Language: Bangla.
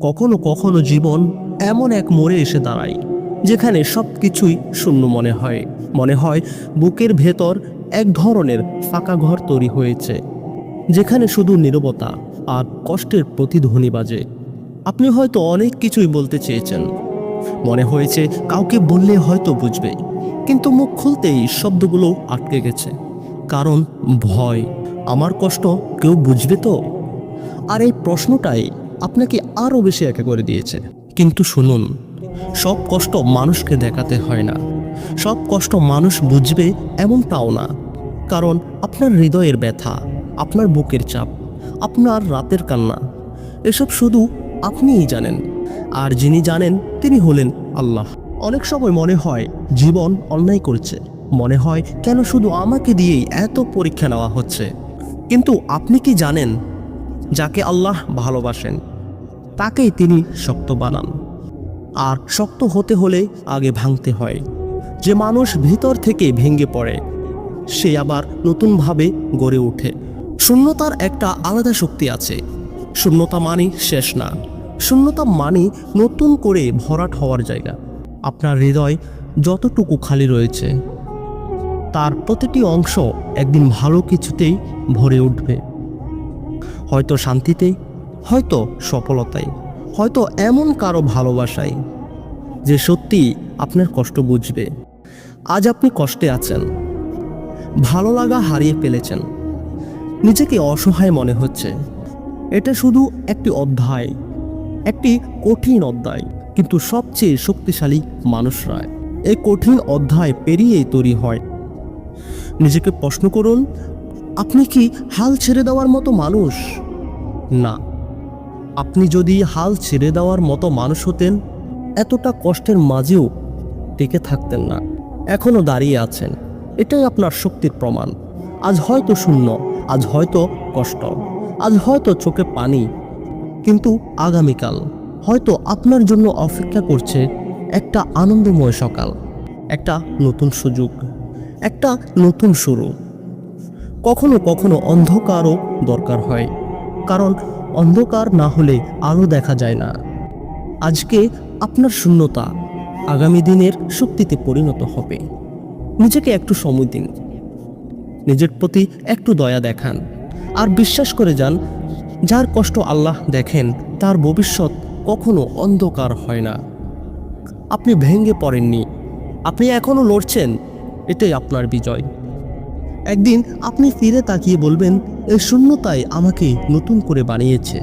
কখনো কখনো জীবন এমন এক মোড়ে এসে দাঁড়ায় যেখানে সব কিছুই শূন্য মনে হয় বুকের ভেতর এক ধরনের ফাঁকা ঘর তৈরি হয়েছে, যেখানে শুধু নীরবতা আর কষ্টের প্রতিধ্বনি বাজে। আপনি হয়তো অনেক কিছুই বলতে চেয়েছেন, মনে হয়েছে কাউকে বললে হয়তো বুঝবে, কিন্তু মুখ খুলতেই শব্দগুলো আটকে গেছে। কারণ ভয়, আমার কষ্ট কেউ বুঝবে তো? আর এই প্রশ্নটাই আপনাকে আরও বেশি একা করে দিয়েছে। কিন্তু শুনুন, সব কষ্ট মানুষকে দেখাতে হয় না, সব কষ্ট মানুষ বুঝবে এমনটাও না। কারণ আপনার হৃদয়ের ব্যথা, আপনার বুকের চাপ, আপনার রাতের কান্না, এসব শুধু আপনিই জানেন। আর যিনি জানেন তিনি হলেন আল্লাহ। অনেক সময় মনে হয় জীবন অন্যায় করছে, মনে হয় কেন শুধু আমাকে দিয়েই এত পরীক্ষা নেওয়া হচ্ছে। কিন্তু আপনি কি জানেন, যাকে আল্লাহ ভালোবাসেন তাকেই তিনি শক্ত বানান। আর শক্ত হতে হলে আগে ভাঙতে হয়। যে মানুষ ভিতর থেকে ভেঙে পড়ে, সে আবার নতুনভাবে গড়ে ওঠে। শূন্যতার একটা আলাদা শক্তি আছে। শূন্যতা মানে শেষ না, শূন্যতা মানে নতুন করে ভরাট হওয়ার জায়গা। আপনার হৃদয় যতটুকু খালি রয়েছে, তার প্রতিটি অংশ একদিন ভালো কিছুতেই ভরে উঠবে। হয়তো শান্তিতে, হয়তো সফলতায়, হয়তো এমন কারো ভালোবাসায় যে সত্যি আপনার কষ্ট বুঝবে। আজ আপনি কষ্টে আছেন, ভালো লাগা হারিয়ে ফেলেছেন, নিজেকে অসহায় মনে হচ্ছে। এটা শুধু একটি অধ্যায়, একটি কঠিন অধ্যায়। কিন্তু সবচেয়ে শক্তিশালী মানুষরা এই কঠিন অধ্যায় পেরিয়েই তৈরি হয়। নিজেকে প্রশ্ন করুন, আপনি কি হাল ছেড়ে দেওয়ার মতো মানুষ? না। আপনি যদি হাল ছেড়ে দেওয়ার মতো মানুষ হতেন, এতটা কষ্টের মাঝেও টিকে থাকতেন না। এখনো দাঁড়িয়ে আছেন, এটাই আপনার শক্তির প্রমাণ। আজ হয়তো শূন্য, আজ হয়তো কষ্ট, আজ হয়তো চোখে পানি, কিন্তু আগামীকাল হয়তো আপনার জন্য অপেক্ষা করছে একটা আনন্দময় সকাল, একটা নতুন সুযোগ, একটা নতুন শুরু। কখনো কখনো অন্ধকারও দরকার হয়, কারণ অন্ধকার না হলে আলো দেখা যায় না। আজকে আপনার শূন্যতা আগামী দিনের শক্তিতে পরিণত হবে। নিজেকে একটু সময় দিন, নিজের প্রতি একটু দয়া দেখান, আর বিশ্বাস করে যান, যার কষ্ট আল্লাহ দেখেন তার ভবিষ্যৎ কখনো অন্ধকার হয় না। আপনি ভেঙে পড়েননি, আপনি এখনো লড়ছেন, এটাই আপনার বিজয়। একদিন আপনি ফিরে তাকিয়ে বলবেন, এই শূন্যতাই আমাকে নতুন করে বানিয়েছে।